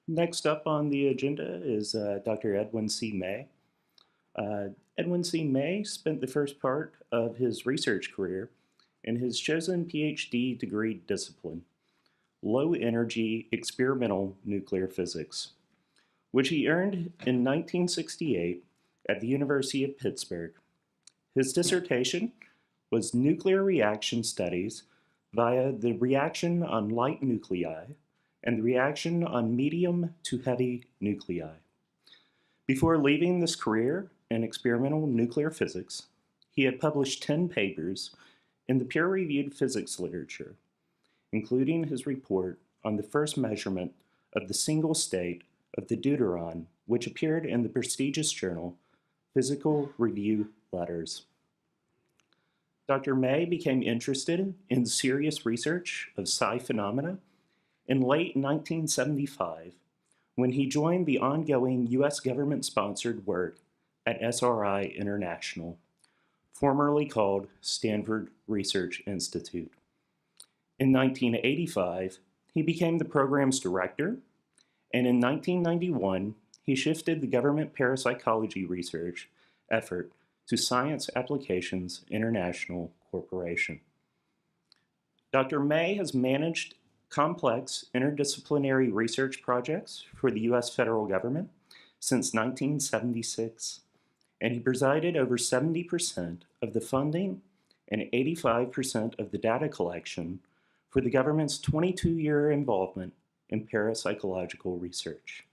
Next up on the agenda is Dr. Edwin C. May. Edwin C. May spent the first part of his research career in his chosen PhD degree discipline, low-energy experimental nuclear physics, which he earned in 1968 at the University of Pittsburgh. His dissertation was nuclear reaction studies via the reaction on light nuclei and the reaction on medium to heavy nuclei. Before leaving this career in experimental nuclear physics, he had published 10 papers in the peer-reviewed physics literature, including his report on the first measurement of the single state of the deuteron, which appeared in the prestigious journal Physical Review Letters. Dr. May became interested in serious research of psi phenomena in late 1975 when he joined the ongoing U.S. government-sponsored work at SRI International, formerly called Stanford Research Institute. In 1985, he became the program's director, and in 1991, he shifted the government parapsychology research effort to Science Applications International Corporation. Dr. May has managed complex interdisciplinary research projects for the U.S. federal government since 1976, and he presided over 70% of the funding and 85% of the data collection for the government's 22-year involvement in parapsychological research.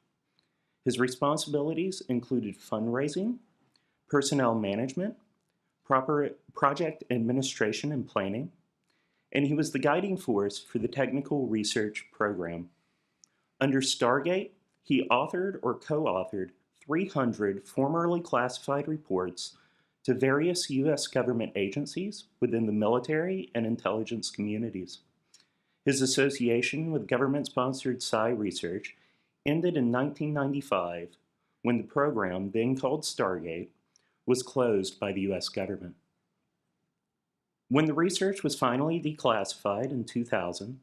His responsibilities included fundraising, personnel management, project administration and planning, and he was the guiding force for the technical research program. Under Stargate, he authored or co-authored 300 formerly classified reports to various U.S. government agencies within the military and intelligence communities. His association with government-sponsored psi research ended in 1995 when the program, then called Stargate, was closed by the U.S. government. When the research was finally declassified in 2000,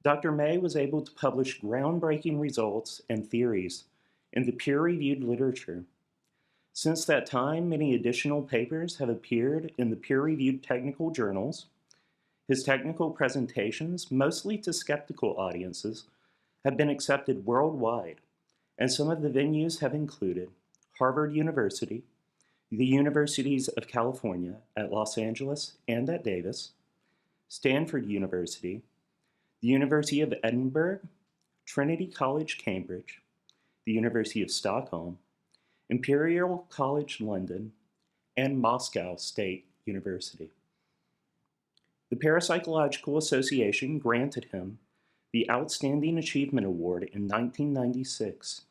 Dr. May was able to publish groundbreaking results and theories in the peer-reviewed literature. Since that time, many additional papers have appeared in the peer-reviewed technical journals. His technical presentations, mostly to skeptical audiences, have been accepted worldwide, and some of the venues have included Harvard University, the Universities of California at Los Angeles and at Davis, Stanford University, the University of Edinburgh, Trinity College, Cambridge, the University of Stockholm, Imperial College London, and Moscow State University. The Parapsychological Association granted him the Outstanding Achievement Award in 1996,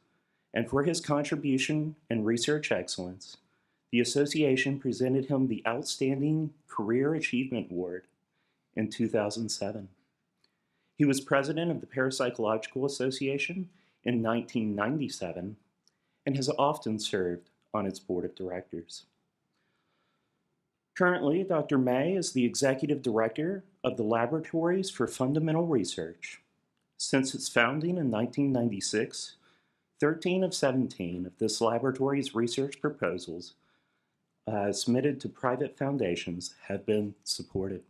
and for his contribution and research excellence, the association presented him the Outstanding Career Achievement Award in 2007. He was president of the Parapsychological Association in 1997 and has often served on its board of directors. Currently, Dr. May is the executive director of the Laboratories for Fundamental Research. Since its founding in 1996, 13 of 17 of this laboratory's research proposals submitted to private foundations have been supported.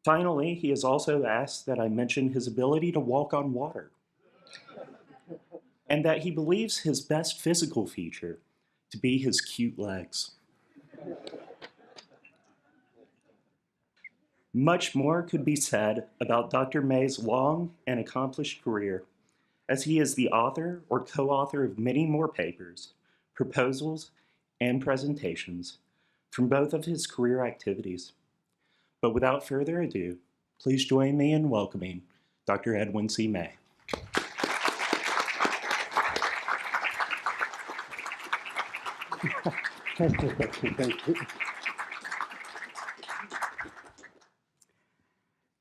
Finally, he has also asked that I mention his ability to walk on water, and that he believes his best physical feature to be his cute legs. Much more could be said about Dr. May's long and accomplished career, as he is the author or co-author of many more papers, proposals, and presentations from both of his career activities. But without further ado, please join me in welcoming Dr. Edwin C. May. Thank you.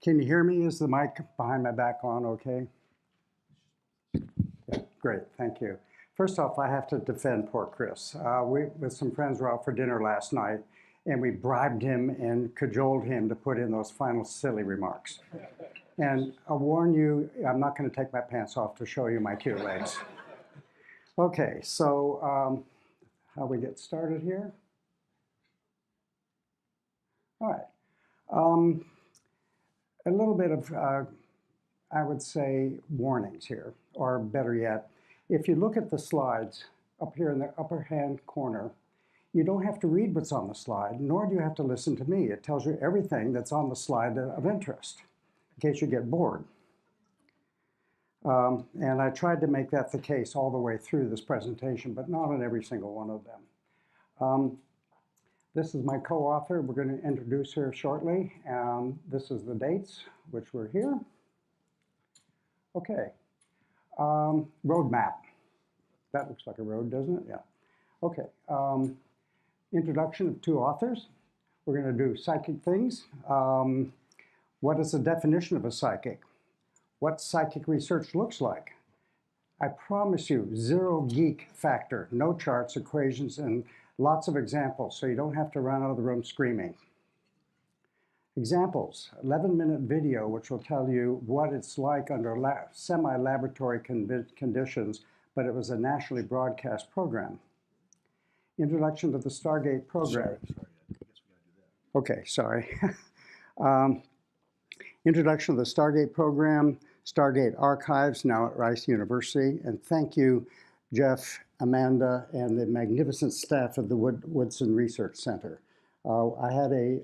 Can you hear me? Is the mic behind my back on okay? Yeah, great, thank you. First off, I have to defend poor Chris. We, with some friends, were out for dinner last night, and we bribed him and cajoled him to put in those final silly remarks. And I'll warn you, I'm not going to take my pants off to show you my cute legs. Okay, so how we get started here? All right. A little bit of, I would say, warnings here, or better yet, if you look at the slides up here in the upper hand corner, you don't have to read what's on the slide, nor do you have to listen to me. It tells you everything that's on the slide of interest, in case you get bored. And I tried to make that the case all the way through this presentation, but not on every single one of them. This is my co-author. We're going to introduce her shortly. This is the dates, which were here. Okay. Roadmap. That looks like a road, doesn't it? Yeah. Okay. Introduction of two authors. We're going to do psychic things. What is the definition of a psychic? What psychic research looks like. I promise you, zero geek factor, no charts, equations, and lots of examples, so you don't have to run out of the room screaming. Examples, 11-minute video, which will tell you what it's like under semi-laboratory conditions, but it was a nationally broadcast program. Introduction to the Stargate program. Sorry, I guess we gotta do that. Okay, sorry. Introduction to the Stargate program, Stargate archives, now at Rice University. And thank you, Jeff, Amanda, and the magnificent staff of the Woodson Research Center. I had a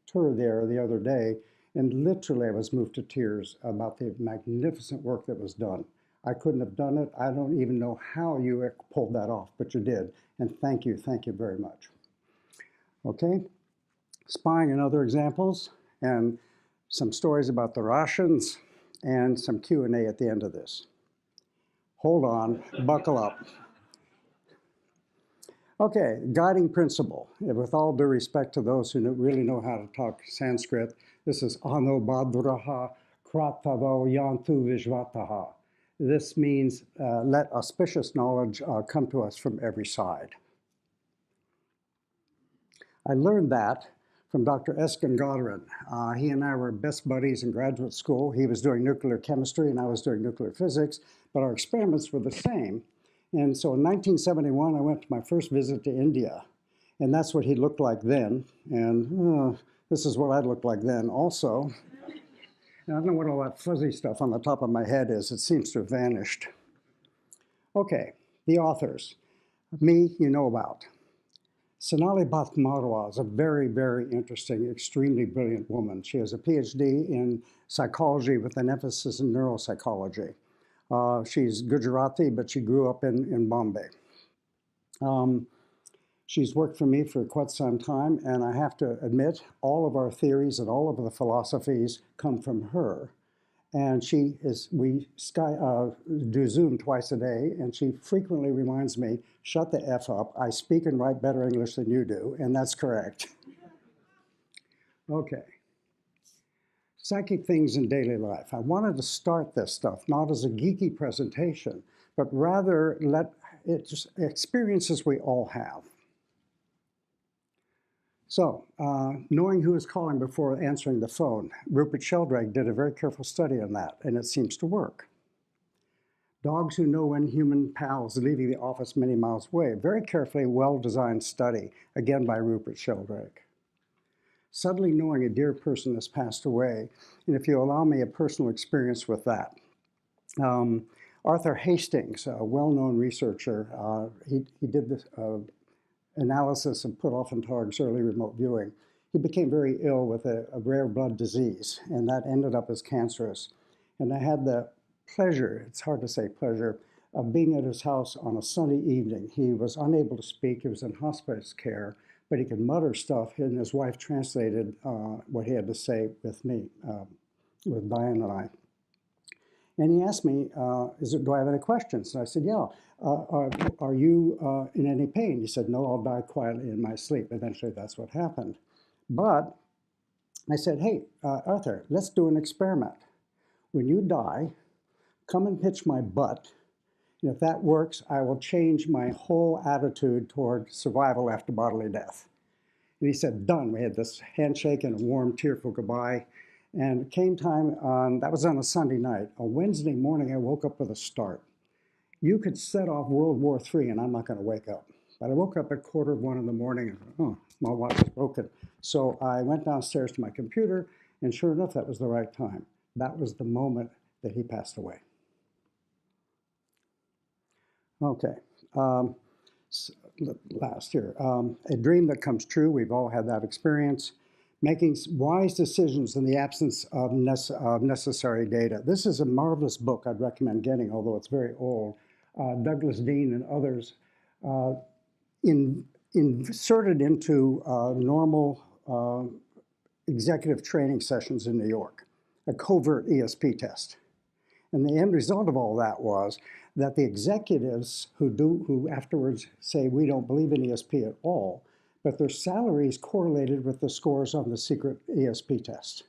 tour there the other day, and literally I was moved to tears about the magnificent work that was done. I couldn't have done it. I don't even know how you pulled that off, but you did. And thank you very much. Okay, spying and other examples, and some stories about the Russians, and some Q&A at the end of this. Hold on, buckle up. Okay, guiding principle. With all due respect to those who really know how to talk Sanskrit, this is Ano Badraha Kratavo Yantu Vishvataha. This means let auspicious knowledge come to us from every side. I learned that from Dr. S. Gangadaran. He and I were best buddies in graduate school. He was doing nuclear chemistry and I was doing nuclear physics, but our experiments were the same. And so in 1971, I went to my first visit to India, and that's what he looked like then. And this is what I looked like then also. And I don't know what all that fuzzy stuff on the top of my head is. It seems to have vanished. Okay, the authors. Me, you know about. Sonali Bhattacharya is a very, very interesting, extremely brilliant woman. She has a PhD in psychology with an emphasis in neuropsychology. She's Gujarati, but she grew up in Bombay. She's worked for me for quite some time, and I have to admit, all of our theories and all of the philosophies come from her. And we do Zoom twice a day, and she frequently reminds me, shut the F up, I speak and write better English than you do, and that's correct. Okay. Psychic things in daily life. I wanted to start this stuff not as a geeky presentation, but rather just experiences we all have. So, knowing who is calling before answering the phone. Rupert Sheldrake did a very careful study on that, and it seems to work. Dogs who know when human pals leaving the office many miles away. Very carefully, well-designed study, again by Rupert Sheldrake. Suddenly knowing a dear person has passed away, and if you allow me a personal experience with that. Arthur Hastings, a well-known researcher, he did this analysis of put-off-in-targs early remote viewing. He became very ill with a rare blood disease, and that ended up as cancerous. And I had the pleasure, it's hard to say pleasure, of being at his house on a Sunday evening. He was unable to speak, he was in hospice care, but he could mutter stuff, and his wife translated what he had to say with me, with Diane and I. And he asked me, do I have any questions? And I said, yeah. Are you in any pain? He said, no, I'll die quietly in my sleep. Eventually, that's what happened. But I said, hey, Arthur, let's do an experiment. When you die, come and pitch my butt. And if that works, I will change my whole attitude toward survival after bodily death. And he said, done. We had this handshake and a warm, tearful goodbye. And it came time on, that was on a Sunday night. On Wednesday morning, I woke up with a start. You could set off World War III and I'm not going to wake up. But I woke up at 1:45 in the morning and, oh, my watch is broken. So I went downstairs to my computer, and sure enough, that was the right time. That was the moment that he passed away. Okay, last year, a dream that comes true. We've all had that experience. Making wise decisions in the absence of necessary data. This is a marvelous book I'd recommend getting, although it's very old. Douglas Dean and others inserted into normal executive training sessions in New York, a covert ESP test. And the end result of all that was that the executives who afterwards say we don't believe in ESP at all, but their salaries correlated with the scores on the secret ESP test.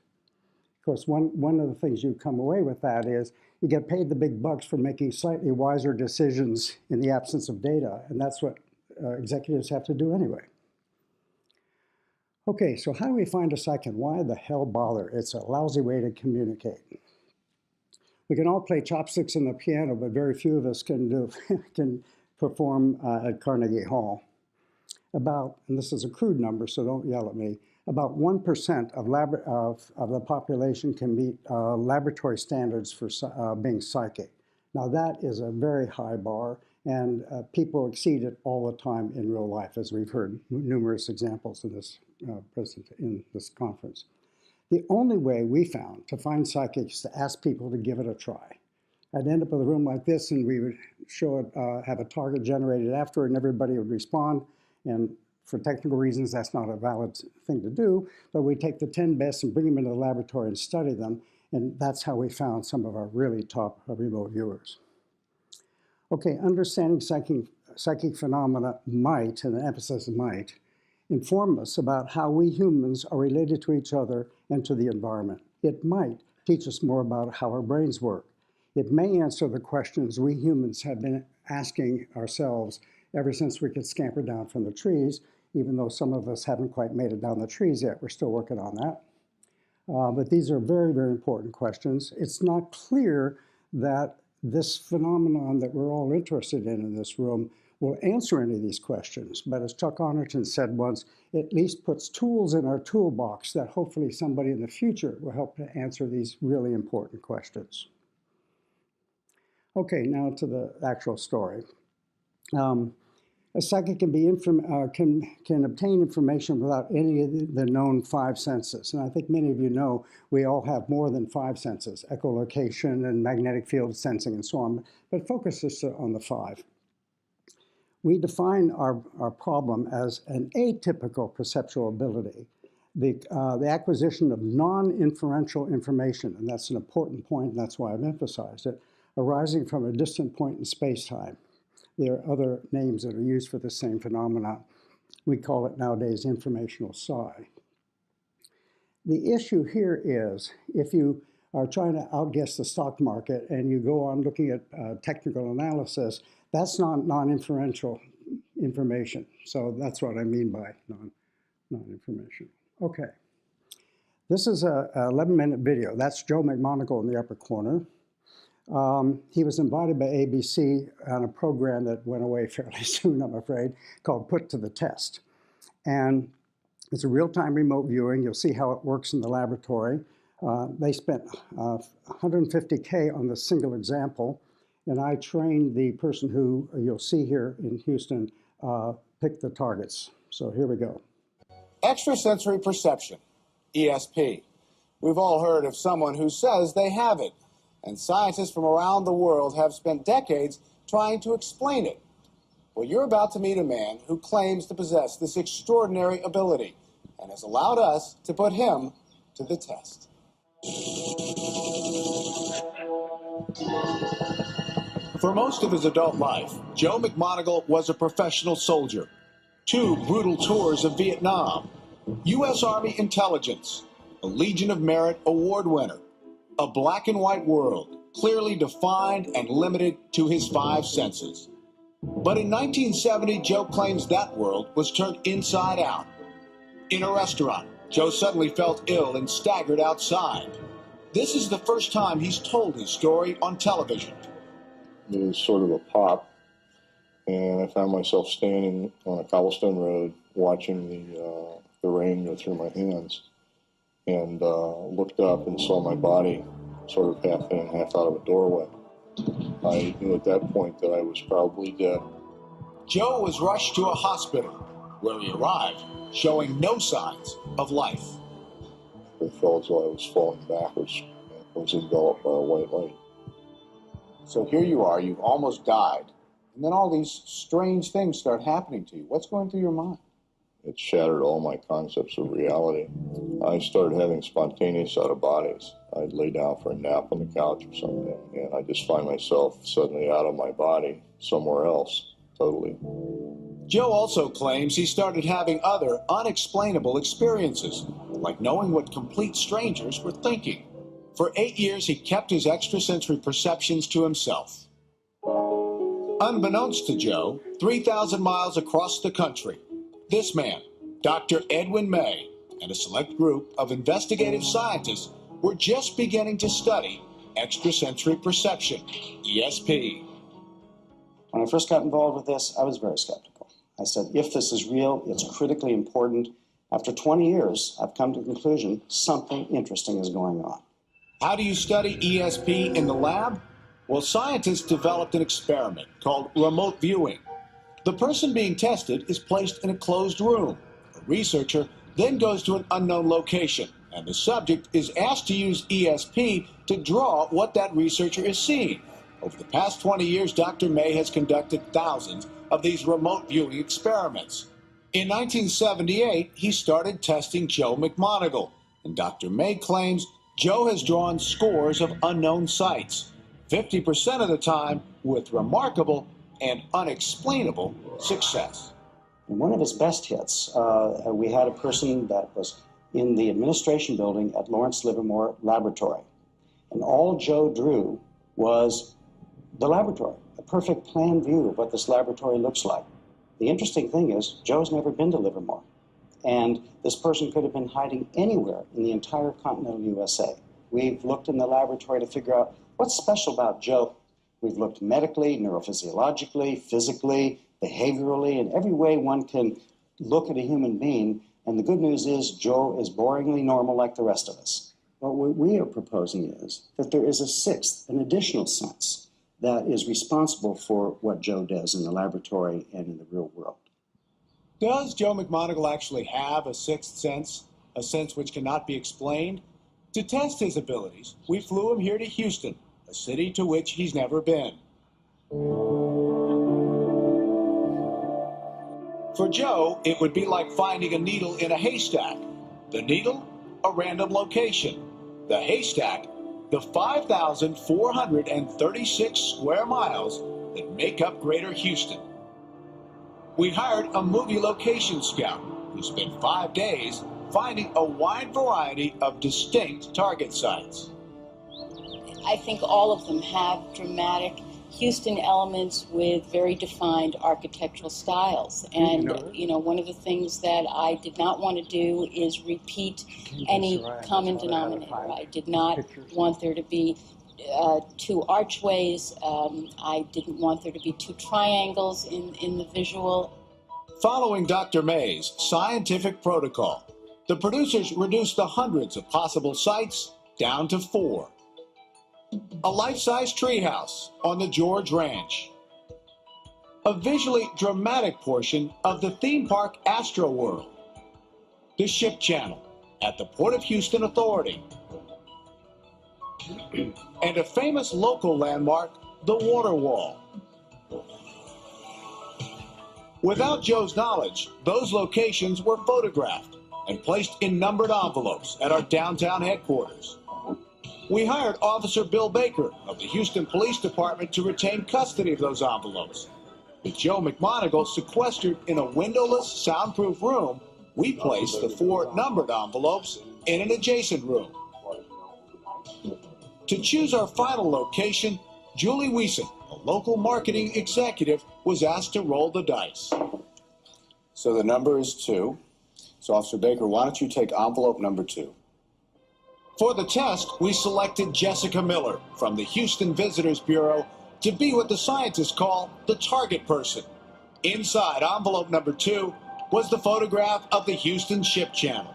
Of course, one of the things you come away with that is you get paid the big bucks for making slightly wiser decisions in the absence of data, and that's what executives have to do anyway. Okay, so how do we find a psychic? Why the hell bother? It's a lousy way to communicate. We can all play chopsticks on the piano, but very few of us can perform at Carnegie Hall. About, and this is a crude number, so don't yell at me, about 1% of the population can meet laboratory standards for being psychic. Now that is a very high bar, and people exceed it all the time in real life, as we've heard numerous examples in this conference. The only way we found to find psychics is to ask people to give it a try. I'd end up with a room like this, and we would show it, have a target generated after, and everybody would respond. And for technical reasons, that's not a valid thing to do, but we take the 10 best and bring them into the laboratory and study them, and that's how we found some of our really top remote viewers. Okay, understanding psychic phenomena might, and the emphasis might, inform us about how we humans are related to each other and to the environment. It might teach us more about how our brains work. It may answer the questions we humans have been asking ourselves ever since we could scamper down from the trees, even though some of us haven't quite made it down the trees yet. We're still working on that. But these are very, very important questions. It's not clear that this phenomenon that we're all interested in this room will answer any of these questions. But as Chuck Honerton said once, it at least puts tools in our toolbox that hopefully somebody in the future will help to answer these really important questions. Okay, now to the actual story. A psychic can obtain information without any of the known 5 senses. And I think many of you know we all have more than 5 senses, echolocation and magnetic field sensing and so on, but focus just on the 5. We define our problem as an atypical perceptual ability, the acquisition of non-inferential information, and that's an important point, and that's why I've emphasized it, arising from a distant point in space-time. There are other names that are used for the same phenomena. We call it nowadays informational psi. The issue here is if you are trying to outguess the stock market and you go on looking at technical analysis, that's not non-inferential information. So that's what I mean by non-information. Okay. This is a 11-minute video. That's Joe McMonagle in the upper corner. He was invited by ABC on a program that went away fairly soon, I'm afraid, called Put to the Test. And it's a real-time remote viewing. You'll see how it works in the laboratory. They spent $150K on this single example, and I trained the person who you'll see here in Houston pick the targets. So here we go. Extrasensory perception, ESP. We've all heard of someone who says they have it, and scientists from around the world have spent decades trying to explain it. Well, you're about to meet a man who claims to possess this extraordinary ability and has allowed us to put him to the test. For most of his adult life, Joe McMonagle was a professional soldier. 2 brutal tours of Vietnam, U.S. Army intelligence, a Legion of Merit award winner, a black and white world, clearly defined and limited to his 5 senses. But in 1970, Joe claims that world was turned inside out. In a restaurant, Joe suddenly felt ill and staggered outside. This is the first time he's told his story on television. It was sort of a pop, and I found myself standing on a cobblestone road watching the rain go through my hands, and looked up and saw my body sort of half in, half out of a doorway. I knew at that point that I was probably dead. Joe was rushed to a hospital, where he arrived showing no signs of life. It felt as though I was falling backwards and was enveloped by a white light. So here you are, you've almost died, and then all these strange things start happening to you. What's going through your mind? It shattered all my concepts of reality. I started having spontaneous out-of-bodies. I'd lay down for a nap on the couch or something, and I just find myself suddenly out of my body, somewhere else, totally. Joe also claims he started having other unexplainable experiences, like knowing what complete strangers were thinking. For 8 years, he kept his extrasensory perceptions to himself. Unbeknownst to Joe, 3,000 miles across the country, this man, Dr. Edwin May, and a select group of investigative scientists were just beginning to study extrasensory perception, ESP. When I first got involved with this, I was very skeptical. I said, if this is real, it's critically important. After 20 years, I've come to the conclusion something interesting is going on. How do you study ESP in the lab? Well, scientists developed an experiment called remote viewing. The person being tested is placed in a closed room. A researcher then goes to an unknown location, and the subject is asked to use ESP to draw what that researcher is seeing. Over the past 20 years, Dr. May has conducted thousands of these remote viewing experiments. In 1978, he started testing Joe McMoneagle, and Dr. May claims Joe has drawn scores of unknown sights, 50% of the time with remarkable and unexplainable success. In one of his best hits, we had a person that was in the administration building at Lawrence Livermore Laboratory, and all Joe drew was the laboratory, a perfect plan view of what this laboratory looks like. The interesting thing is, Joe's never been to Livermore, and this person could have been hiding anywhere in the entire continental USA. We've looked in the laboratory to figure out what's special about Joe. We've looked medically, neurophysiologically, physically, behaviorally, in every way one can look at a human being, and the good news is Joe is boringly normal like the rest of us. But what we are proposing is that there is a sixth, an additional sense, that is responsible for what Joe does in the laboratory and in the real world. Does Joe McMoneagle actually have a sixth sense, a sense which cannot be explained? To test his abilities, we flew him here to Houston, a city to which he's never been. For Joe, it would be like finding a needle in a haystack. The needle, a random location. The haystack, the 5,436 square miles that make up Greater Houston. We hired a movie location scout who spent 5 days finding a wide variety of distinct target sites. I think all of them have dramatic Houston elements with very defined architectural styles. And, one of the things that I did not want to do is repeat any common denominator. I did not want there to be two archways. I didn't want there to be two triangles in the visual. Following Dr. May's scientific protocol, the producers reduced the hundreds of possible sites down to 4. A life-size treehouse on the George Ranch. A visually dramatic portion of the theme park Astro World. The Ship Channel at the Port of Houston Authority. And a famous local landmark, the Water Wall. Without Joe's knowledge, those locations were photographed and placed in numbered envelopes at our downtown headquarters. We hired Officer Bill Baker of the Houston Police Department to retain custody of those envelopes. With Joe McMoneagle sequestered in a windowless, soundproof room, we placed the 4 numbered envelopes in an adjacent room. To choose our final location, Julie Wiesen, a local marketing executive, was asked to roll the dice. So the number is 2. So, Officer Baker, why don't you take envelope number 2? For the test, we selected Jessica Miller from the Houston Visitors Bureau to be what the scientists call the target person. Inside envelope number 2 was the photograph of the Houston Ship Channel.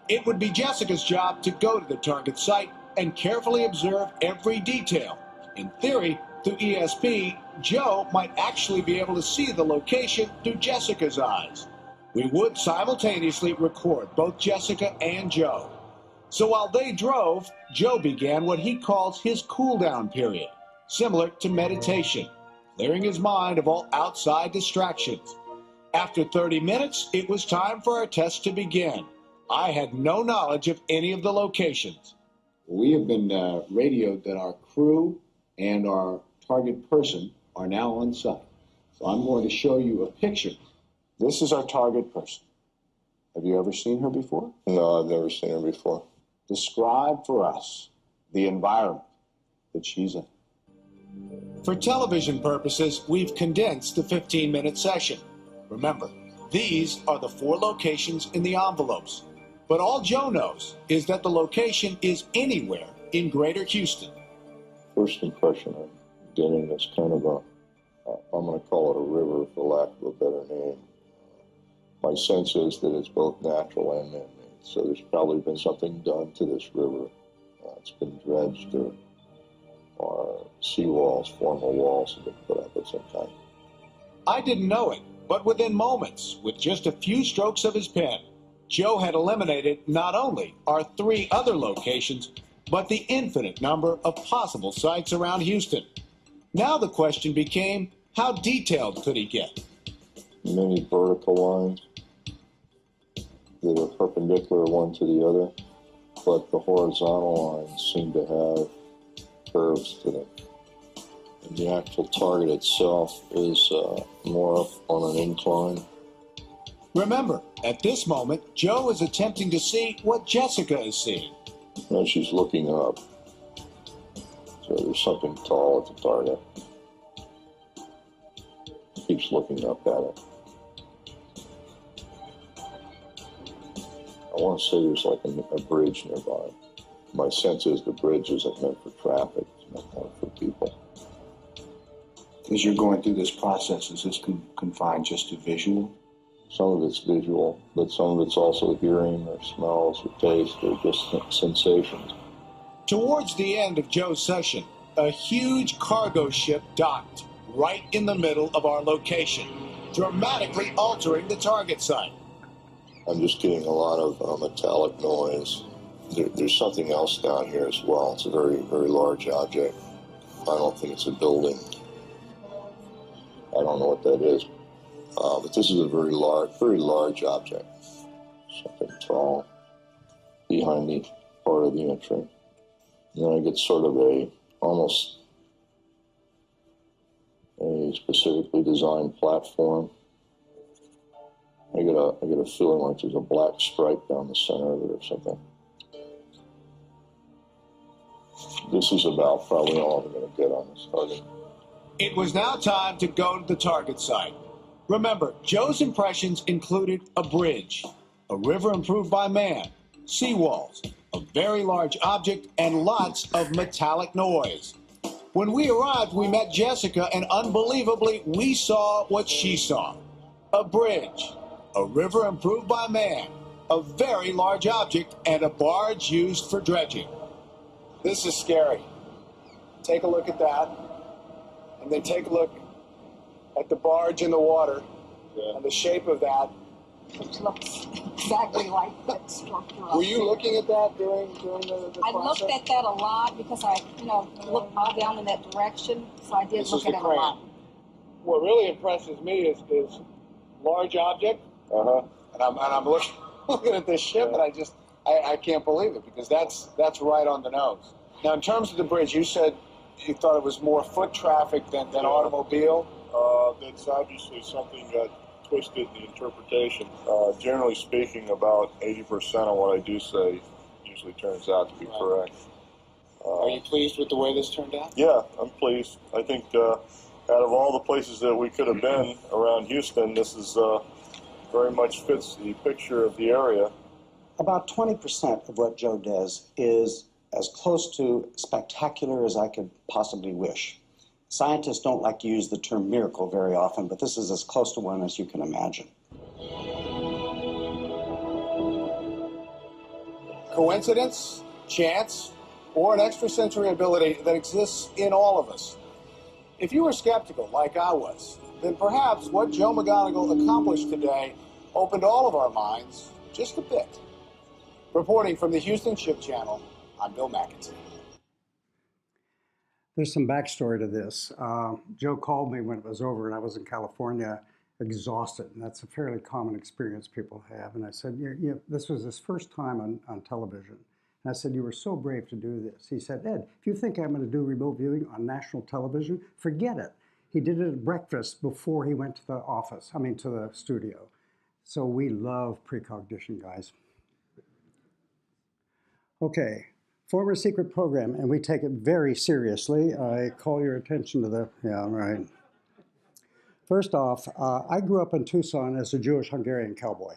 It would be Jessica's job to go to the target site and carefully observe every detail. In theory, through ESP, Joe might actually be able to see the location through Jessica's eyes. We would simultaneously record both Jessica and Joe. So while they drove, Joe began what he calls his cool-down period, similar to meditation, clearing his mind of all outside distractions. After 30 minutes, it was time for our test to begin. I had no knowledge of any of the locations. We have been radioed that our crew and our target person are now on site. So I'm going to show you a picture. This is our target person. Have you ever seen her before? No, I've never seen her before. Describe for us the environment that she's in. For television purposes, we've condensed the 15-minute session. Remember, these are the 4 locations in the envelopes. But all Joe knows is that the location is anywhere in Greater Houston. First impression I'm getting is kind of I'm going to call it a river for lack of a better name. My sense is that it's both natural and man-made. So there's probably been something done to this river. It's been dredged or seawalls, formal walls have been put up of some kind. I didn't know it, but within moments, with just a few strokes of his pen, Joe had eliminated not only our 3 other locations, but the infinite number of possible sites around Houston. Now the question became, how detailed could he get? Many vertical lines that are perpendicular one to the other, but the horizontal lines seem to have curves to them. And the actual target itself is more up on an incline. Remember, at this moment, Joe is attempting to see what Jessica is seeing. Now she's looking up. So there's something tall at the target. Keeps looking up at it. I want to say there's like a bridge nearby. My sense is the bridge isn't meant for traffic, it's meant more for people. As you're going through this process, is this confined just to visual? Some of it's visual, but some of it's also hearing or smells or taste or just sensations. Towards the end of Joe's session, a huge cargo ship docked right in the middle of our location, dramatically altering the target site. I'm just getting a lot of metallic noise. There's something else down here as well. It's a very, very large object. I don't think it's a building. I don't know what that is. But this is a very large object. Something tall behind the part of the entry. And then I get sort of almost a specifically designed platform. I get a feeling like there's a black stripe down the center of it or something. This is about probably all I'm going to get on this target. It was now time to go to the target site. Remember, Joe's impressions included a bridge, a river improved by man, seawalls, a very large object, and lots of metallic noise. When we arrived, we met Jessica, and unbelievably, we saw what she saw. A bridge, a river improved by man, a very large object, and a barge used for dredging. This is scary. Take a look at that, and then take a look at the barge in the water, and the shape of that. Which looks exactly like that structure. Were you looking at that during the I process? looked at that a lot because I, looked all down in that direction, so I did This look is at the it a crane. lot. What really impresses me is large object. And I'm looking at this ship, and I can't believe it, because that's right on the nose. Now, in terms of the bridge, you said you thought it was more foot traffic than automobile. That's obviously something got twisted in the interpretation. Generally speaking, about 80% of what I do say usually turns out to be correct. Are you pleased with the way this turned out? Yeah, I'm pleased. I think out of all the places that we could have been around Houston, this is very much fits the picture of the area. About 20% of what Joe does is as close to spectacular as I could possibly wish. Scientists don't like to use the term miracle very often, but this is as close to one as you can imagine. Coincidence, chance, or an extrasensory ability that exists in all of us. If you were skeptical, like I was, then perhaps what Joe McGonigal accomplished today opened all of our minds just a bit. Reporting from the Houston Ship Channel, I'm Bill McEntee. There's some backstory to this. Joe called me when it was over and I was in California exhausted, and that's a fairly common experience people have. And I said, this was his first time on television. And I said, you were so brave to do this. He said, Ed, if you think I'm going to do remote viewing on national television, forget it. He did it at breakfast before he went to the office, to the studio. So we love precognition, guys. Okay, former secret program, and we take it very seriously. I call your attention to the, yeah, right. First off, I grew up in Tucson as a Jewish Hungarian cowboy.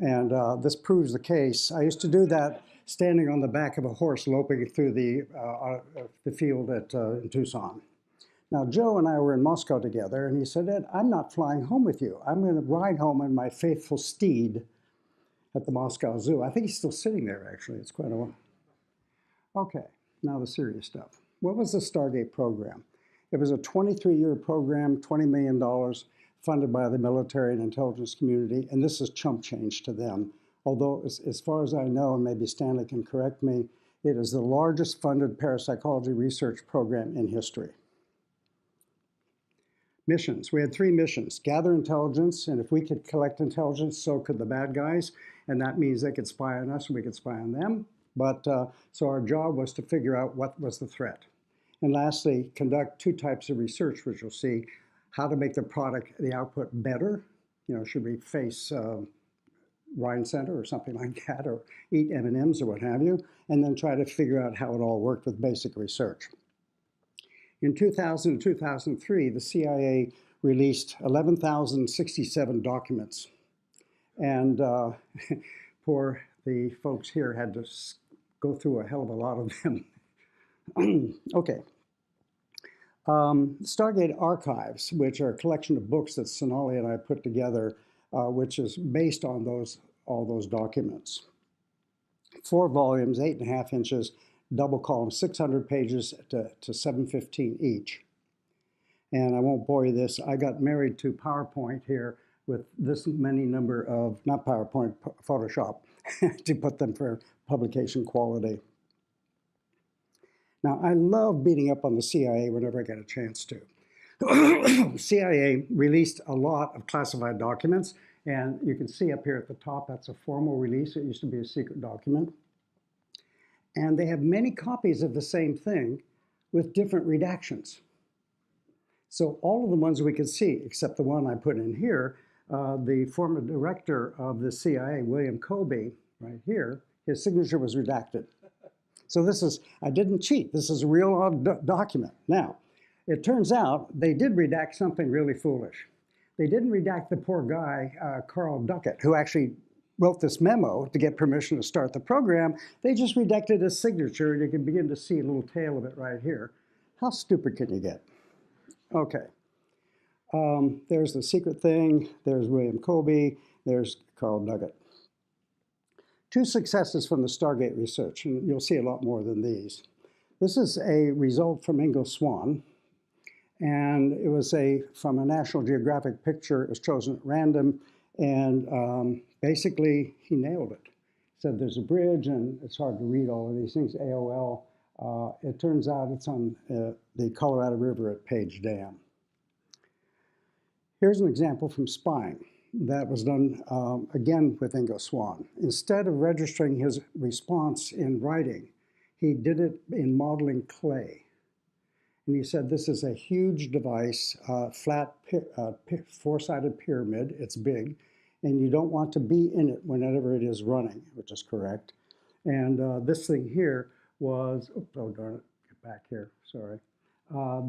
And this proves the case. I used to do that standing on the back of a horse loping through the field in Tucson. Now, Joe and I were in Moscow together, and he said, Ed, I'm not flying home with you. I'm going to ride home on my faithful steed at the Moscow Zoo. I think he's still sitting there, actually. It's quite a while. Okay, now the serious stuff. What was the Stargate program? It was a 23-year program, $20 million, funded by the military and intelligence community, and this is chump change to them. Although, as far as I know, and maybe Stanley can correct me, it is the largest funded parapsychology research program in history. Missions. We had 3 missions. Gather intelligence, and if we could collect intelligence, so could the bad guys, and that means they could spy on us and we could spy on them. But so our job was to figure out what was the threat. And lastly, conduct 2 types of research, which you'll see, how to make the product, the output better. Should we face Ryan Center or something like that, or eat M&Ms or what have you, and then try to figure out how it all worked with basic research. In 2000 and 2003, the CIA released 11,067 documents. And poor the folks here had to go through a hell of a lot of them. Okay. Stargate Archives, which are a collection of books that Sonali and I put together, which is based on all those documents. 4 volumes, 8.5 inches, double column, 600 pages to 715 each. And I won't bore you this. I got married to PowerPoint here with this many number of, not PowerPoint, Photoshop, to put them for publication quality. Now, I love beating up on the CIA whenever I get a chance to. CIA released a lot of classified documents, and you can see up here at the top, that's a formal release. It used to be a secret document. And they have many copies of the same thing with different redactions. So all of the ones we could see, except the one I put in here, the former director of the CIA, William Colby, right here, his signature was redacted. So this is, I didn't cheat. This is a real document. Now, it turns out they did redact something really foolish. They didn't redact the poor guy, Carl Duckett, who actually wrote this memo to get permission to start the program. They just redacted his signature, and you can begin to see a little tail of it right here. How stupid can you get? Okay. There's the secret thing. There's William Colby. There's Carl Duckett. 2 successes from the Stargate research, and you'll see a lot more than these. This is a result from Ingo Swann, and it was from a National Geographic picture. It was chosen at random, and basically he nailed it. He said there's a bridge, and it's hard to read all of these things, AOL. It turns out it's on the Colorado River at Page Dam. Here's an example from spying. That was done, again, with Ingo Swann. Instead of registering his response in writing, he did it in modeling clay. And he said, this is a huge device, flat, 4-sided pyramid. It's big, and you don't want to be in it whenever it is running, which is correct. And this thing here was, oh darn it, get back here, sorry.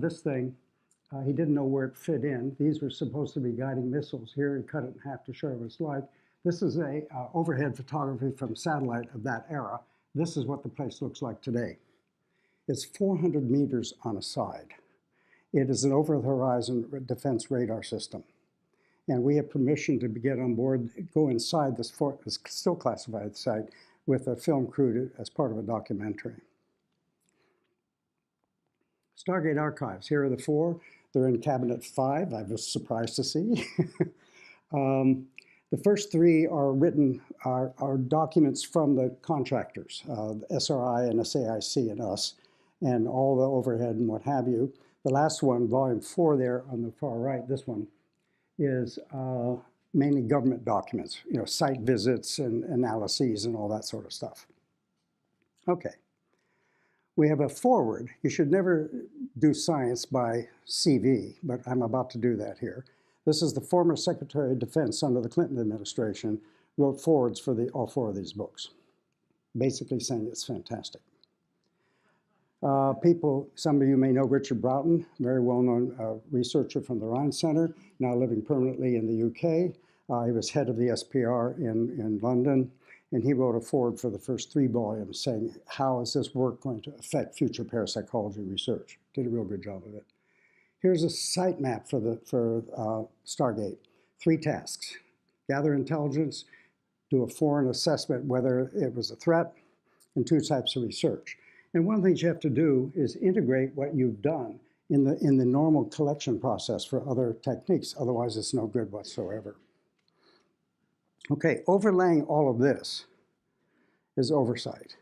This thing He didn't know where it fit in. These were supposed to be guiding missiles. Here he cut it in half to show what it's like. This is a overhead photography from satellite of that era. This is what the place looks like today. It's 400 meters on a side. It is an over-the-horizon defense radar system. And we have permission to get on board, go inside this still classified site with a film crew as part of a documentary. Stargate Archives, here are the 4. They're in Cabinet 5, I was surprised to see. The first 3 are written, are documents from the contractors, the SRI and SAIC and us, and all the overhead and what have you. The last one, volume 4 there on the far right, this one, is mainly government documents, you know, site visits and analyses and all that sort of stuff. Okay. We have a forward. You should never do science by CV, but I'm about to do that here. This is the former Secretary of Defense under the Clinton administration, wrote forwards for all 4 of these books, basically saying it's fantastic. Some of you may know Richard Broughton, very well-known researcher from the Rhine Center, now living permanently in the UK. He was head of the SPR in London, and he wrote a foreword for the first 3 volumes saying, how is this work going to affect future parapsychology research? Did a real good job of it. Here's a site map for Stargate. 3 tasks: gather intelligence, do a foreign assessment whether it was a threat, and 2 types of research. And one of the things you have to do is integrate what you've done in the normal collection process for other techniques. Otherwise, it's no good whatsoever. Okay, overlaying all of this is oversight.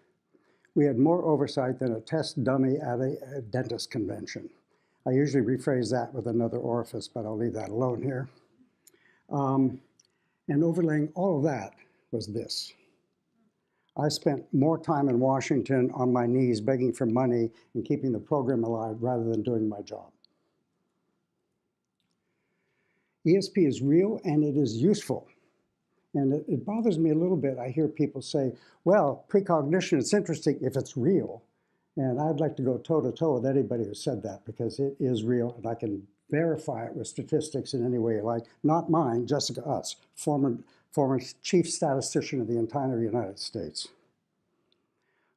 We had more oversight than a test dummy at a dentist convention. I usually rephrase that with another orifice, but I'll leave that alone here. And overlaying all of that was this. I spent more time in Washington on my knees begging for money and keeping the program alive rather than doing my job. ESP is real and it is useful. And it bothers me a little bit. I hear people say, well, precognition, it's interesting if it's real. And I'd like to go toe-to-toe with anybody who said that, because it is real and I can verify it with statistics in any way you like. Not mine, Jessica Utz, former chief statistician of the entire United States.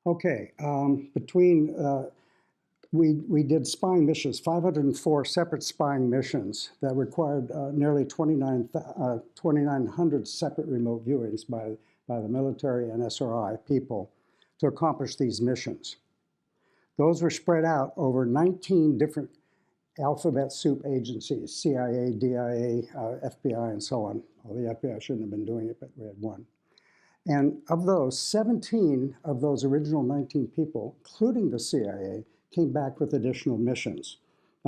Okay, we did spying missions, 504 separate spying missions that required nearly 2,900 separate remote viewings by the military and SRI people to accomplish these missions. Those were spread out over 19 different alphabet soup agencies, CIA, DIA, FBI, and so on. Well, the FBI shouldn't have been doing it, but we had one. And of those, 17 of those original 19 people, including the CIA, came back with additional missions.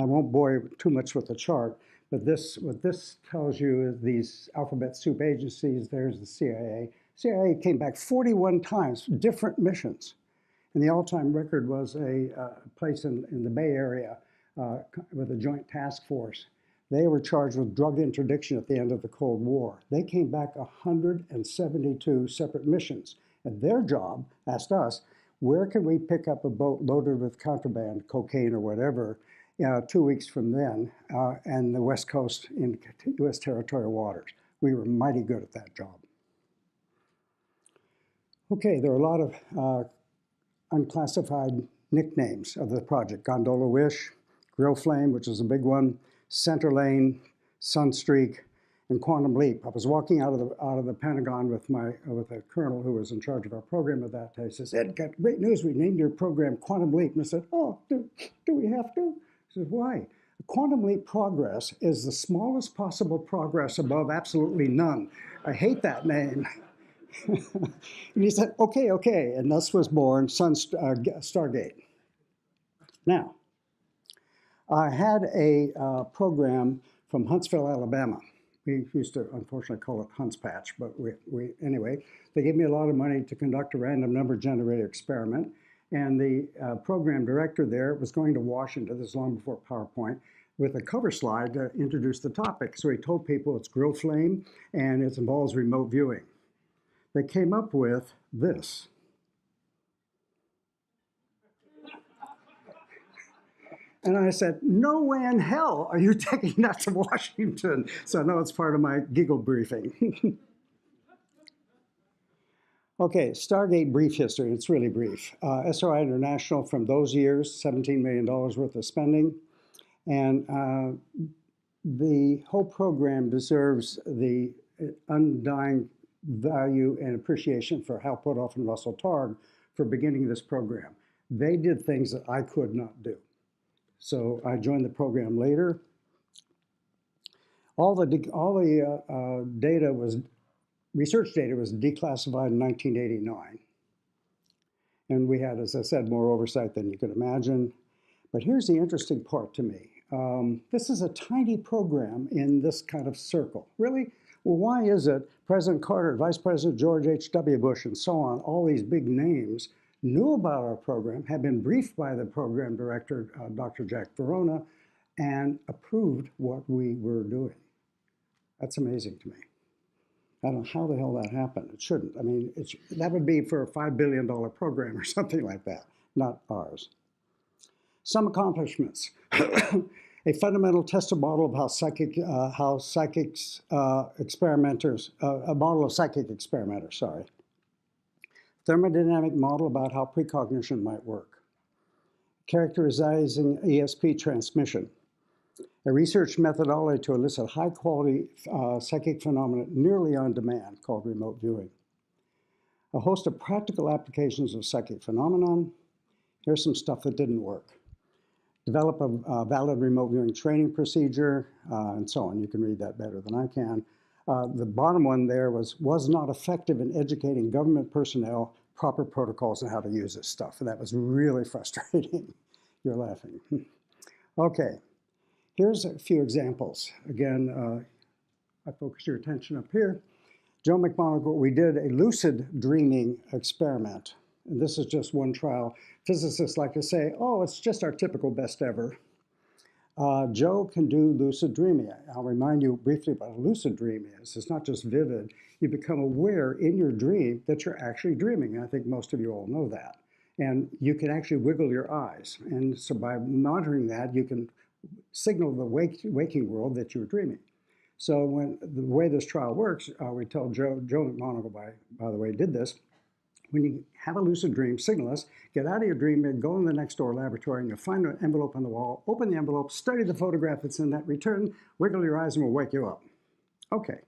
I won't bore you too much with the chart, but what this tells you is these alphabet soup agencies. There's the CIA. CIA came back 41 times, different missions. And the all-time record was a place in the Bay Area with a joint task force. They were charged with drug interdiction at the end of the Cold War. They came back 172 separate missions. And their job asked us, where can we pick up a boat loaded with contraband, cocaine or whatever, 2 weeks from then, and the West Coast in U.S. territorial waters? We were mighty good at that job. Okay, there are a lot of unclassified nicknames of the project. Gondola Wish, Grill Flame, which is a big one, Center Lane, Sunstreak, and Quantum Leap. I was walking out of the Pentagon with a colonel who was in charge of our program at that time. He says, Ed, got great news. We named your program Quantum Leap. And I said, oh, do we have to? He says, why? Quantum Leap progress is the smallest possible progress above absolutely none. I hate that name. And he said, okay. And thus was born Stargate. Now, I had a program from Huntsville, Alabama. We used to, unfortunately, call it Hunts Patch, but anyway, they gave me a lot of money to conduct a random number generator experiment. And the program director there was going to Washington, this is long before PowerPoint, with a cover slide to introduce the topic. So he told people it's Grill Flame and it involves remote viewing. They came up with this. And I said, no way in hell are you taking that to Washington. So no, it's part of my giggle briefing. Okay, Stargate brief history. It's really brief. SRI International from those years, $17 million worth of spending. And the whole program deserves the undying value and appreciation for Hal Puthoff and Russell Targ for beginning this program. They did things that I could not do. So I joined the program later. All the data was, research data was declassified in 1989. And we had, as I said, more oversight than you could imagine. But here's the interesting part to me. This is a tiny program in this kind of circle. Really? Well, why is it President Carter, Vice President George H.W. Bush, and so on, all these big names, knew about our program, had been briefed by the program director, Dr. Jack Verona, and approved what we were doing? That's amazing to me. I don't know how the hell that happened. It shouldn't. I mean, that would be for a $5 billion program or something like that, not ours. Some accomplishments. A fundamental tested model of how psychics experimenters, a model of psychic experimenters, sorry. Thermodynamic model about how precognition might work. Characterizing ESP transmission. A research methodology to elicit high-quality psychic phenomena nearly on demand, called remote viewing. A host of practical applications of psychic phenomenon. Here's some stuff that didn't work. Develop a valid remote viewing training procedure, and so on. You can read that better than I can. The bottom one there was not effective in educating government personnel proper protocols on how to use this stuff. And that was really frustrating. You're laughing. Okay. Here's a few examples. Again, I focus your attention up here. Joe McMonagle, we did a lucid dreaming experiment. And this is just one trial. Physicists like to say, oh, it's just our typical best ever. Joe can do lucid dreaming. I'll remind you briefly about what a lucid dream is. It's not just vivid. You become aware in your dream that you're actually dreaming. And I think most of you all know that. And you can actually wiggle your eyes. And so by monitoring that, you can signal the waking world that you're dreaming. So the way this trial works, we tell Joe McMonagle, by the way, did this. When you have a lucid dream, signal us, get out of your dream, and go in the next door laboratory, and you'll find an envelope on the wall, open the envelope, study the photograph that's in that, return, wiggle your eyes, and we'll wake you up. Okay,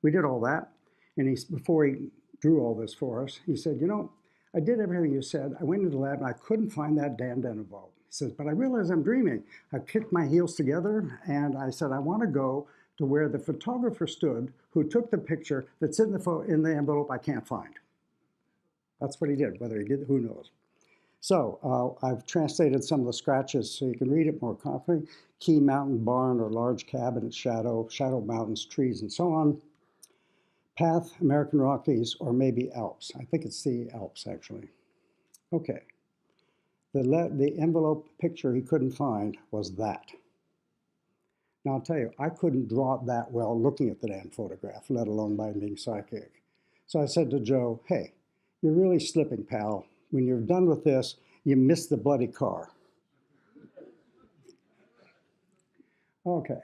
we did all that, and before he drew all this for us, he said, you know, I did everything you said. I went into the lab, and I couldn't find that damned envelope. He says, but I realized I'm dreaming. I kicked my heels together, and I said, I want to go to where the photographer stood who took the picture that's in the envelope I can't find. That's what he did. Whether he did, who knows. So I've translated some of the scratches so you can read it more confidently. Key mountain, barn, or large cabin, shadow mountains, trees, and so on. Path, American Rockies, or maybe Alps. I think it's the Alps, actually. Okay. The envelope picture he couldn't find was that. Now, I'll tell you, I couldn't draw it that well looking at the damn photograph, let alone by being psychic. So I said to Joe, hey, you're really slipping, pal. When you're done with this, you missed the bloody car. Okay.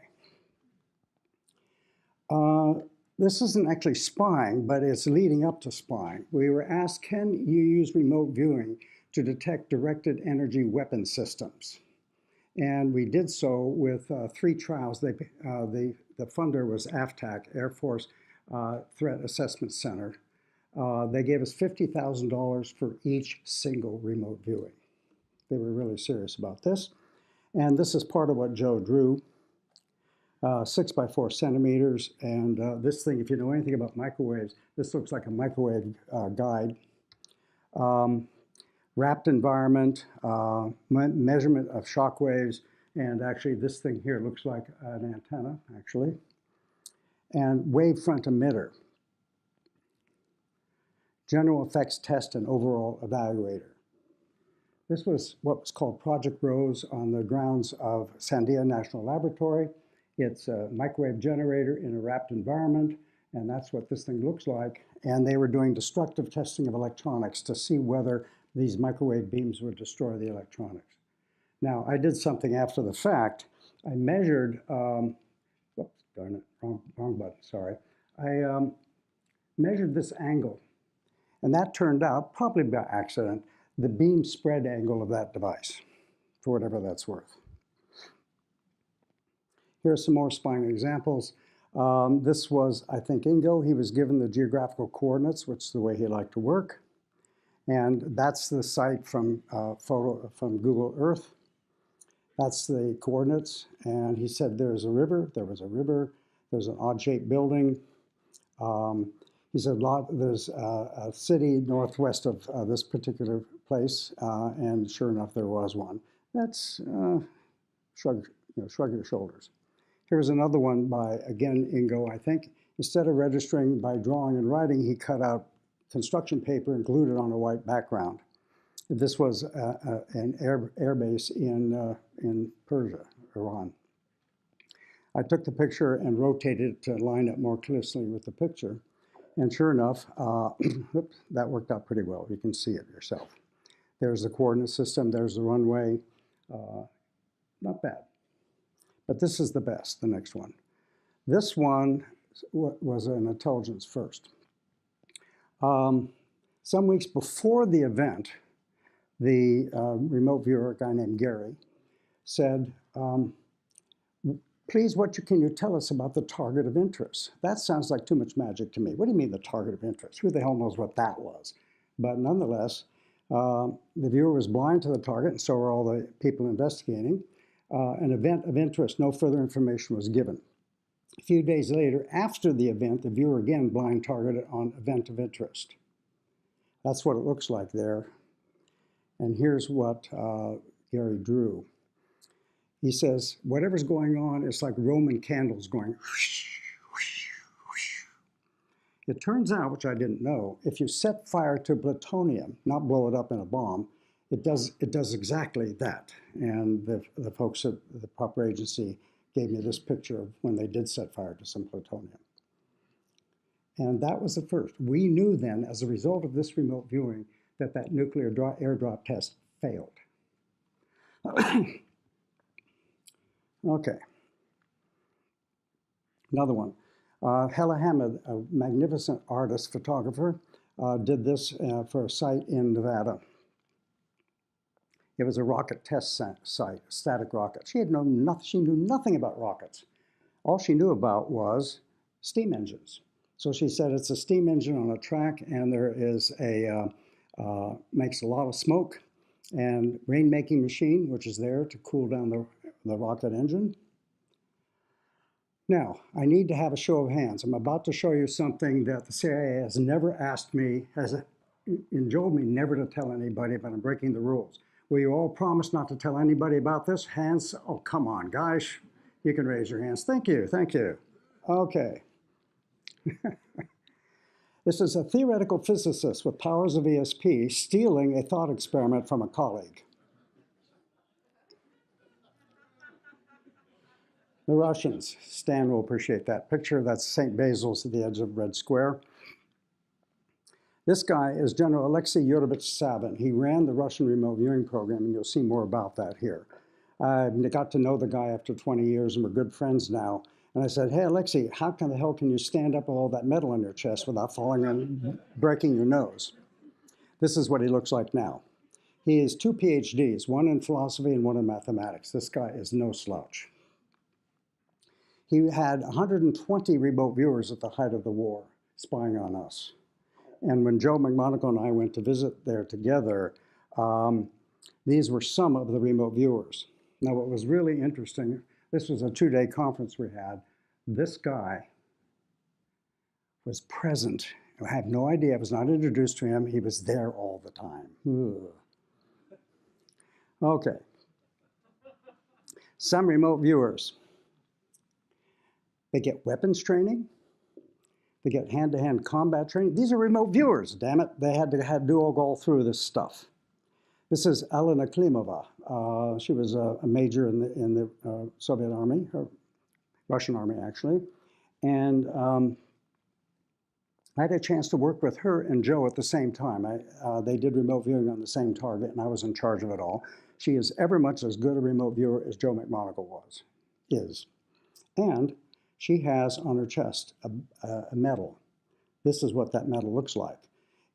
This isn't actually spying, but it's leading up to spying. We were asked, can you use remote viewing to detect directed energy weapon systems? And we did so with 3 trials. The funder was AFTAC, Air Force Threat Assessment Center. They gave us $50,000 for each single remote viewing. They were really serious about this. And this is part of what Joe drew, 6 by 4 centimeters. And this thing, if you know anything about microwaves, this looks like a microwave guide. Wrapped environment, measurement of shock waves, and actually this thing here looks like an antenna, actually. And wavefront emitter. General effects test and overall evaluator. This was what was called Project Rose on the grounds of Sandia National Laboratory. It's a microwave generator in a wrapped environment, and that's what this thing looks like. And they were doing destructive testing of electronics to see whether these microwave beams would destroy the electronics. Now, I did something after the fact. I measured, whoops, darn it, wrong button, sorry. I measured this angle, and that turned out, probably by accident, the beam spread angle of that device, for whatever that's worth. Here are some more spine examples. This was, I think, Ingo. He was given the geographical coordinates, which is the way he liked to work. And that's the site from Google Earth. That's the coordinates. And he said there's a river, there was a river, there's an odd-shaped building. He said there's a city northwest of this particular place, and sure enough, there was one. That's shrug your shoulders. Here's another one by, again, Ingo, I think. Instead of registering by drawing and writing, he cut out construction paper and glued it on a white background. This was an air base in Persia, Iran. I took the picture and rotated it to line up more closely with the picture. And sure enough, that worked out pretty well. You can see it yourself. There's the coordinate system. There's the runway. Not bad. But this is the best, the next one. This one was an intelligence first. Some weeks before the event, the remote viewer, a guy named Gary, said, please, can you tell us about the target of interest? That sounds like too much magic to me. What do you mean the target of interest? Who the hell knows what that was? But nonetheless, the viewer was blind to the target, and so were all the people investigating. An event of interest, no further information was given. A few days later, after the event, the viewer again blind targeted on event of interest. That's what it looks like there. And here's what Gary drew. He says, whatever's going on is like Roman candles going whoosh, whoosh, whoosh. It turns out, which I didn't know, if you set fire to plutonium, not blow it up in a bomb, it does exactly that. And the folks at the proper agency gave me this picture of when they did set fire to some plutonium. And that was the first. We knew then, as a result of this remote viewing, that nuclear airdrop test failed. Okay. Another one. Hella Hamid, a magnificent artist, photographer, did this for a site in Nevada. It was a rocket test site, a static rocket. She knew nothing about rockets. All she knew about was steam engines. So she said it's a steam engine on a track, and there is makes a lot of smoke, and rain-making machine, which is there to cool down the rocket engine. Now, I need to have a show of hands. I'm about to show you something that the CIA has never asked me, has enjoined me never to tell anybody, but I'm breaking the rules. Will you all promise not to tell anybody about this? Hands, oh, come on, guys. You can raise your hands. Thank you, thank you. Okay. This is a theoretical physicist with powers of ESP stealing a thought experiment from a colleague. The Russians. Stan will appreciate that picture. That's St. Basil's at the edge of Red Square. This guy is General Alexei Yurovich Savin. He ran the Russian remote viewing program, and you'll see more about that here. I got to know the guy after 20 years, and we're good friends now. And I said, hey, Alexei, how the hell can you stand up with all that metal on your chest without falling and breaking your nose? This is what he looks like now. He has 2 PhDs, one in philosophy and one in mathematics. This guy is no slouch. He had 120 remote viewers at the height of the war spying on us. And when Joe McMonagle and I went to visit there together, these were some of the remote viewers. Now, what was really interesting, this was a 2-day conference we had. This guy was present. I had no idea. I was not introduced to him. He was there all the time. Ugh. Okay. Some remote viewers. They get weapons training. They get hand-to-hand combat training. These are remote viewers, damn it. They had to do all through this stuff. This is Elena Klimova. She was a major in the Soviet Army, or Russian Army, actually. And I had a chance to work with her and Joe at the same time. They did remote viewing on the same target, and I was in charge of it all. She is ever much as good a remote viewer as Joe McMonagle is. And she has on her chest a medal. This is what that medal looks like.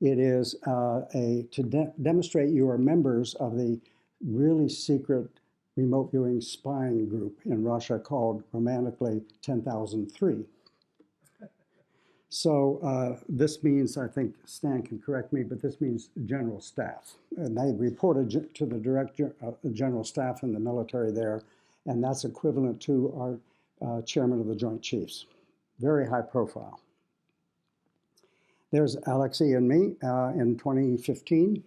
It is to demonstrate you are members of the really secret remote viewing spying group in Russia called romantically 10,003. So this means, I think Stan can correct me, but this means general staff. And they reported to the director, general staff in the military there, and that's equivalent to our chairman of the Joint Chiefs. Very high profile. There's Alexei and me in 2015.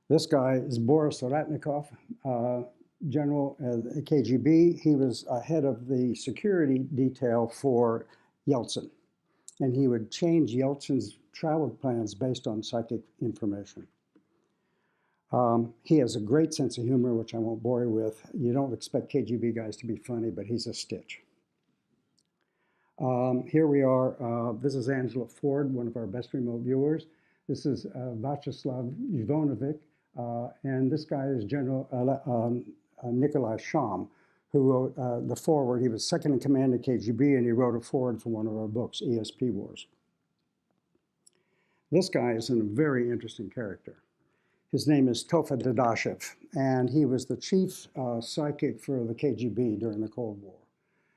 This guy is Boris Ratnikov, general at the KGB. He was head of the security detail for Yeltsin, and he would change Yeltsin's travel plans based on psychic information. He has a great sense of humor, which I won't bore you with. You don't expect KGB guys to be funny, but he's a stitch. Here we are. This is Angela Ford, one of our best remote viewers. This is Vyacheslav Ivanovich, and this guy is General Nikolai Sham, who wrote the foreword. He was second in command at KGB, and he wrote a foreword for one of our books, ESP Wars. This guy is a very interesting character. His name is Tofa Dadashev, and he was the chief psychic for the KGB during the Cold War.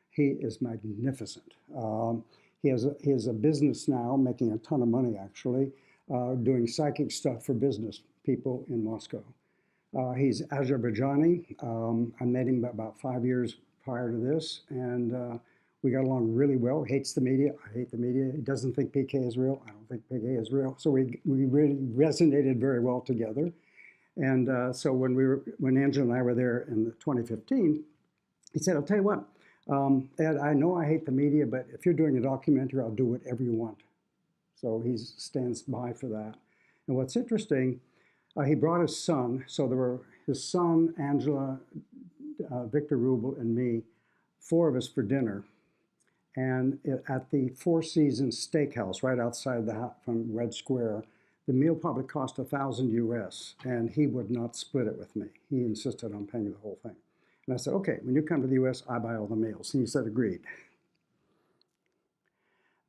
He is magnificent. He has a business now, making a ton of money actually, doing psychic stuff for business people in Moscow. He's Azerbaijani. I met him about 5 years prior to this, and we got along really well. He hates the media. I hate the media. He doesn't think PK is real. I don't think PK is real. So we really resonated very well together. And so when Angela and I were there in 2015, he said, "I'll tell you what, Ed, I know I hate the media, but if you're doing a documentary, I'll do whatever you want." So he stands by for that. And what's interesting, he brought his son. So there were his son, Angela, Victor Rubel, and me, 4 of us for dinner. And at the Four Seasons Steakhouse right outside from Red Square, the meal probably cost $1,000 US, and he would not split it with me. He insisted on paying the whole thing. And I said, "Okay, when you come to the US, I buy all the meals." And he said, "Agreed."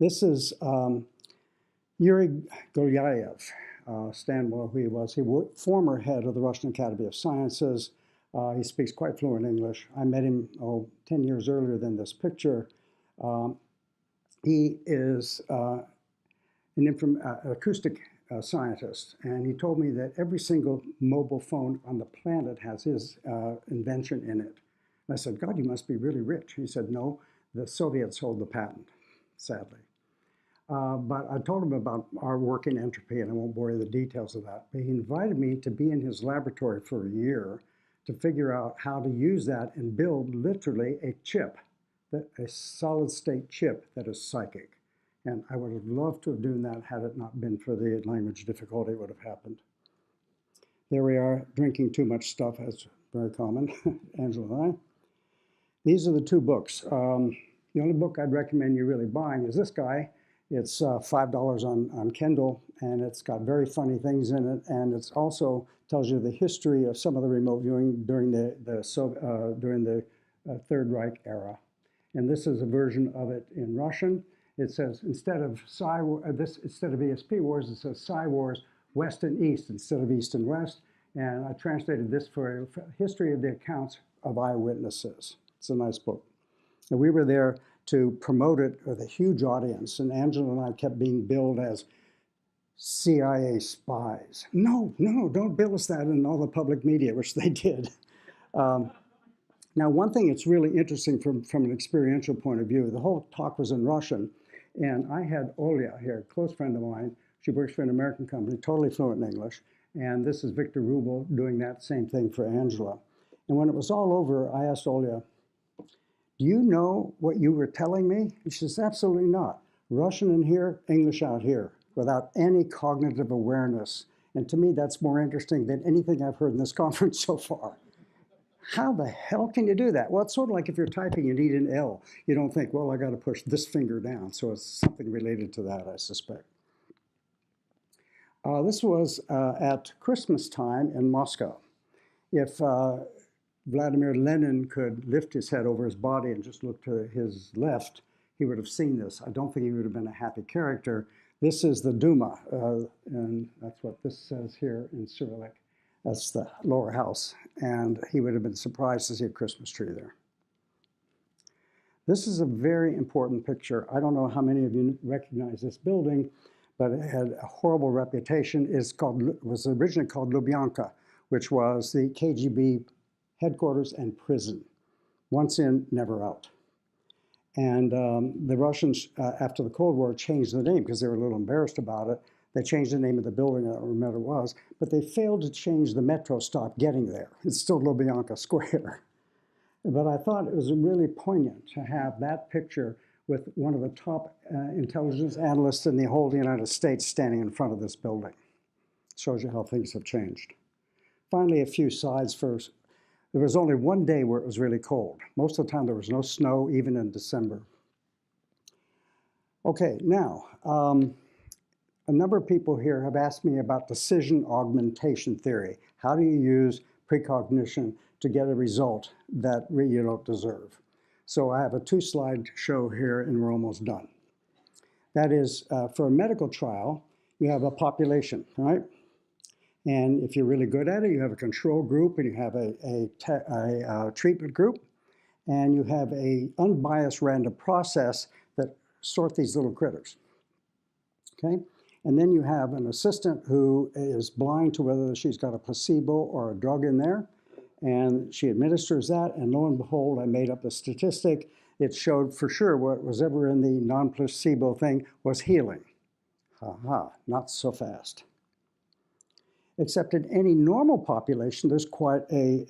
This is Yuri Golyayev. Stan will know who he was. He was former head of the Russian Academy of Sciences. He speaks quite fluent English. I met him 10 years earlier than this picture. He is an acoustic scientist, and he told me that every single mobile phone on the planet has his invention in it. And I said, "God, you must be really rich." He said, "No, the Soviets hold the patent, sadly." But I told him about our work in entropy, and I won't bore you with the details of that. But he invited me to be in his laboratory for a year to figure out how to use that and build literally a chip, a solid state chip that is psychic. And I would have loved to have done that had it not been for the language difficulty it would have happened. There we are, drinking too much stuff, as very common, Angela and I. These are the 2 books. The only book I'd recommend you really buying is this guy. It's $5 on Kindle, and it's got very funny things in it, and it also tells you the history of some of the remote viewing during the Third Reich era. And this is a version of it in Russian. It says, instead of ESP Wars, it says Psi Wars, West and East instead of East and West. And I translated this for a history of the accounts of eyewitnesses. It's a nice book. And we were there to promote it with a huge audience, and Angela and I kept being billed as CIA spies. No, don't bill us that in all the public media, which they did. Now, one thing that's really interesting from an experiential point of view, the whole talk was in Russian, and I had Olya here, a close friend of mine. She works for an American company, totally fluent in English, and this is Victor Rubel doing that same thing for Angela. And when it was all over, I asked Olya, "Do you know what you were telling me?" And she says, "Absolutely not. Russian in here, English out here, without any cognitive awareness." And to me, that's more interesting than anything I've heard in this conference so far. How the hell can you do that? Well, it's sort of like if you're typing, you need an L. You don't think, well, I got to push this finger down. So it's something related to that, I suspect. This was at Christmas time in Moscow. If Vladimir Lenin could lift his head over his body and just look to his left, he would have seen this. I don't think he would have been a happy character. This is the Duma, and that's what this says here in Cyrillic. That's the lower house, and he would have been surprised to see a Christmas tree there. This is a very important picture. I don't know how many of you recognize this building, but it had a horrible reputation. It was originally called Lubyanka, which was the KGB headquarters and prison. Once in, never out. And the Russians, after the Cold War, changed the name because they were a little embarrassed about it. They changed the name of the building, I don't remember what it was, but they failed to change the metro stop getting there. It's still Lubyanka Square. But I thought it was really poignant to have that picture with one of the top intelligence analysts in the whole United States standing in front of this building. Shows you how things have changed. Finally, a few sides first. There was only one day where it was really cold. Most of the time there was no snow, even in December. Okay, now, a number of people here have asked me about decision augmentation theory. How do you use precognition to get a result that you don't deserve? So I have a two-slide show here, and we're almost done. That is, for a medical trial, you have a population, right? And if you're really good at it, you have a control group, and you have a treatment group, and you have a unbiased random process that sort these little critters, okay? And then you have an assistant who is blind to whether she's got a placebo or a drug in there, and she administers that, and lo and behold, I made up a statistic. It showed for sure what was ever in the non-placebo thing was healing. Ha, not so fast. Except in any normal population, there's quite a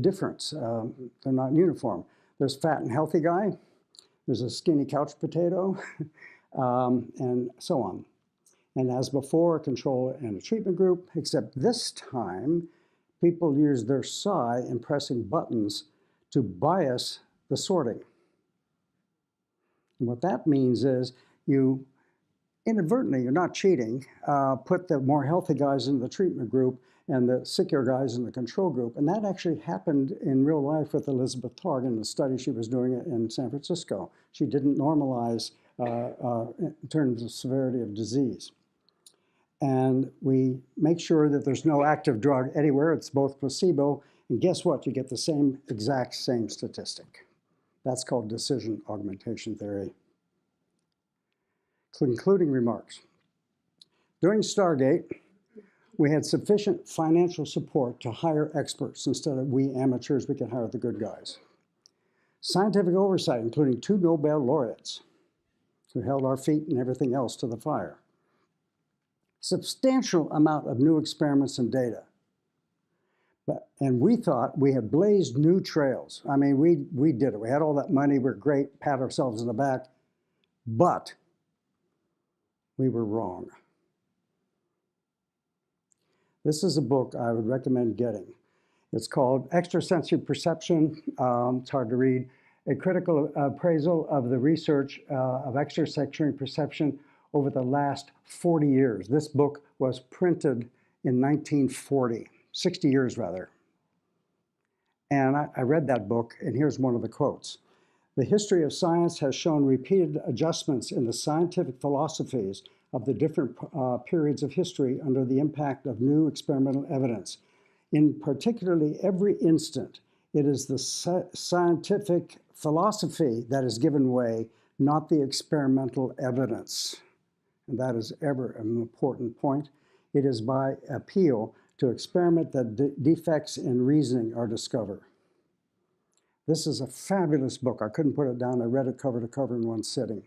difference. They're not uniform. There's fat and healthy guy, there's a skinny couch potato, and so on. And as before, a control and a treatment group, except this time, people use their psi in pressing buttons to bias the sorting. And what that means is you inadvertently, you're not cheating, put the more healthy guys in the treatment group and the sicker guys in the control group. And that actually happened in real life with Elizabeth Targ in the study she was doing in San Francisco. She didn't normalize in terms of severity of disease. And we make sure that there's no active drug anywhere. It's both placebo. And guess what? You get the exact same statistic. That's called decision augmentation theory. Concluding remarks. During Stargate, we had sufficient financial support to hire experts. Instead of we amateurs, we could hire the good guys. Scientific oversight, including 2 Nobel laureates who held our feet and everything else to the fire. Substantial amount of new experiments and data. And we thought we had blazed new trails. I mean, we did it. We had all that money. We're great, pat ourselves in the back. But we were wrong. This is a book I would recommend getting. It's called Extrasensory Perception. It's hard to read. A critical appraisal of the research of extrasensory perception over the last 40 years. This book was printed in 1940, 60 years rather. And I read that book, and here's one of the quotes. The history of science has shown repeated adjustments in the scientific philosophies of the different periods of history under the impact of new experimental evidence. In particularly every instant, it is the scientific philosophy that has given way, not the experimental evidence. And that is ever an important point. It is by appeal to experiment that defects in reasoning are discovered. This is a fabulous book. I couldn't put it down. I read it cover to cover in one sitting.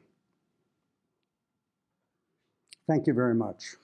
Thank you very much.